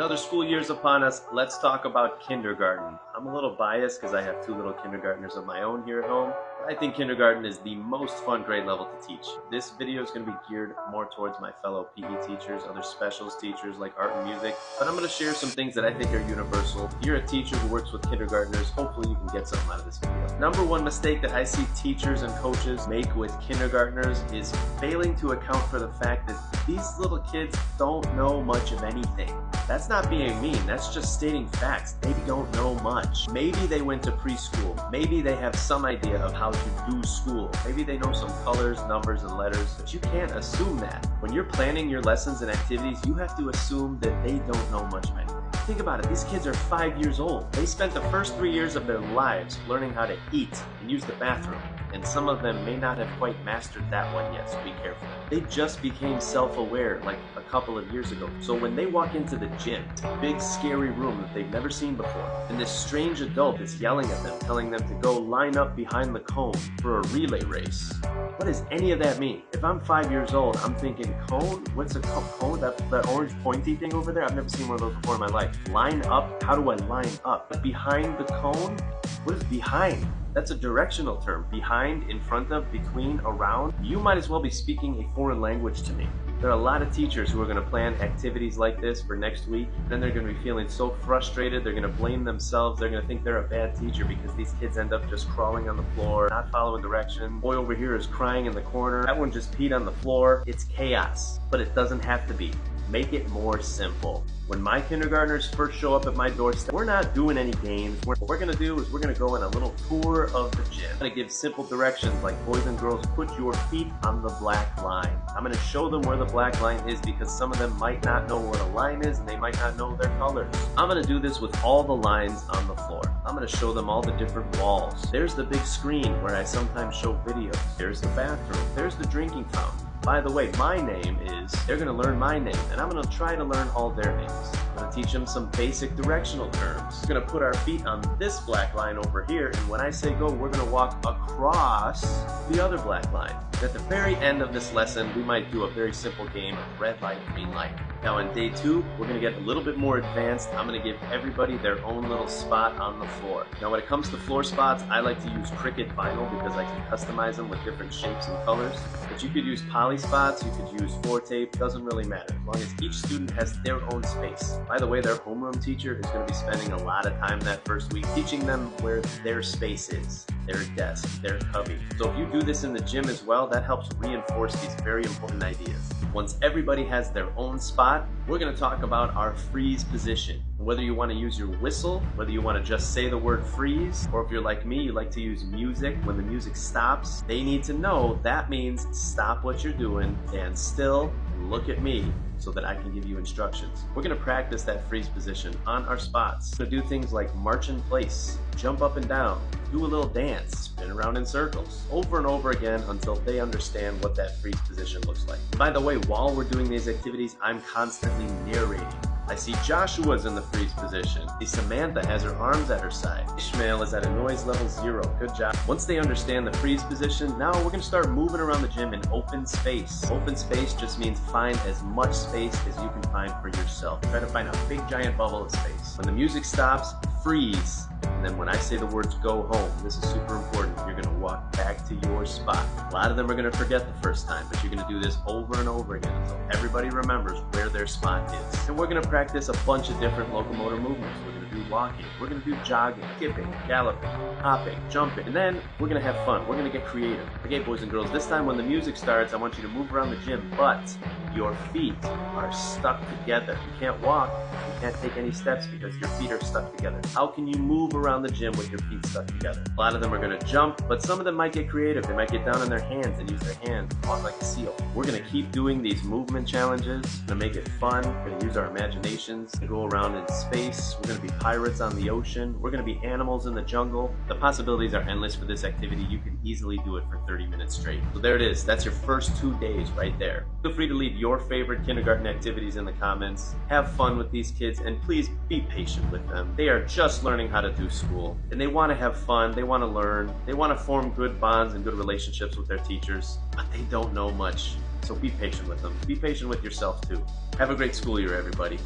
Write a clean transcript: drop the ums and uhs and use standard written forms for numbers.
Another school year's upon us. Let's talk about kindergarten. I'm a little biased because I have two little kindergartners of my own here at home. I think kindergarten is the most fun grade level to teach. This video is going to be geared more towards my fellow PE teachers, other specials teachers like art and music, but I'm going to share some things that I think are universal. If you're a teacher who works with kindergartners, hopefully you can get something out of this video. Number one mistake that I see teachers and coaches make with kindergartners is failing to account for the fact that these little kids don't know much of anything. That's not being mean, that's just stating facts. They don't know much. Maybe they went to preschool. Maybe they have some idea of how to do school. Maybe they know some colors, numbers, and letters, but you can't assume that. When you're planning your lessons and activities, you have to assume that they don't know much of anything. Think about it, these kids are 5 years old. They spent the first 3 years of their lives learning how to eat and use the bathroom, and some of them may not have quite mastered that one yet, so be careful. They just became self-aware like a couple of years ago. So when they walk into the gym, big scary room that they've never seen before, and this strange adult is yelling at them, telling them to go line up behind the cone for a relay race. What does any of that mean? If I'm 5 years old, I'm thinking, cone? What's a cone? That orange pointy thing over there? I've never seen one of those before in my life. Line up? How do I line up? Behind the cone? What is behind? That's a directional term. Behind, in front of, between, around. You might as well be speaking a foreign language to me. There are a lot of teachers who are going to plan activities like this for next week, and then they're going to be feeling so frustrated, they're going to blame themselves, they're going to think they're a bad teacher because these kids end up just crawling on the floor, not following direction. Boy over here is crying in the corner, that one just peed on the floor. It's chaos, but it doesn't have to be. Make it more simple. When my kindergartners first show up at my doorstep, we're not doing any games. What we're gonna do is we're gonna go on a little tour of the gym. I'm gonna give simple directions like, boys and girls, put your feet on the black line. I'm gonna show them where the black line is because some of them might not know what a line is and they might not know their colors. I'm gonna do this with all the lines on the floor. I'm gonna show them all the different walls. There's the big screen where I sometimes show videos. There's the bathroom. There's the drinking fountain. By the way, my name is, they're going to learn my name, and I'm going to try to learn all their names. I'm going to teach them some basic directional terms. We're going to put our feet on this black line over here, and when I say go, we're going to walk across the other black line. At the very end of this lesson, we might do a very simple game of red light, green light. Now on day 2, we're going to get a little bit more advanced. I'm going to give everybody their own little spot on the floor. Now when it comes to floor spots, I like to use Cricut vinyl because I can customize them with different shapes and colors. But you could use poly spots, you could use floor tape, doesn't really matter, as long as each student has their own space. By the way, their homeroom teacher is going to be spending a lot of time that first week teaching them where their space is, their desk, their cubby. So if you do this in the gym as well, that helps reinforce these very important ideas. Once everybody has their own spot, we're going to talk about our freeze position. Whether you want to use your whistle, whether you want to just say the word freeze, or if you're like me, you like to use music. When the music stops, they need to know that means stop what you're doing, stand still, and look at me so that I can give you instructions. We're going to practice that freeze position on our spots. We're going to do things like march in place, jump up and down, do a little dance, spin around in circles, over and over again until they understand what that freeze position looks like. By the way, while we're doing these activities, I'm constantly narrating. I see Joshua's in the freeze position. I see Samantha has her arms at her side. Ishmael is at a noise level 0. Good job. Once they understand the freeze position, now we're going to start moving around the gym in open space. Open space just means find as much space as you can find for yourself. Try to find a big giant bubble of space. When the music stops, freeze. And then when I say the words go home, this is super important, you're going to walk back to your spot. A lot of them are going to forget the first time, but you're going to do this over and over again until everybody remembers where their spot is. And we're going to practice a bunch of different locomotor movements. We're going to do walking, we're going to do jogging, skipping, galloping, hopping, jumping, and then we're going to have fun. We're going to get creative. Okay, boys and girls, this time when the music starts, I want you to move around the gym, but your feet are stuck together. You can't walk, you can't take any steps because your feet are stuck together. How can you move around the gym with your feet stuck together? A lot of them are going to jump, but some of them might get creative. They might get down on their hands and use their hands to walk like a seal. We're going to keep doing these movement challenges to make it fun. We're going to use our imaginations to go around in space. We're going to be pirates on the ocean. We're going to be animals in the jungle. The possibilities are endless for this activity. You can easily do it for 30 minutes straight. So there it is. That's your first 2 days right there. Feel free to leave your favorite kindergarten activities in the comments. Have fun with these kids and please be patient with them. They are just learning how to do school and they want to have fun. They want to learn. They want to form good bonds and good relationships with their teachers, but they don't know much. So be patient with them. Be patient with yourself too. Have a great school year, everybody.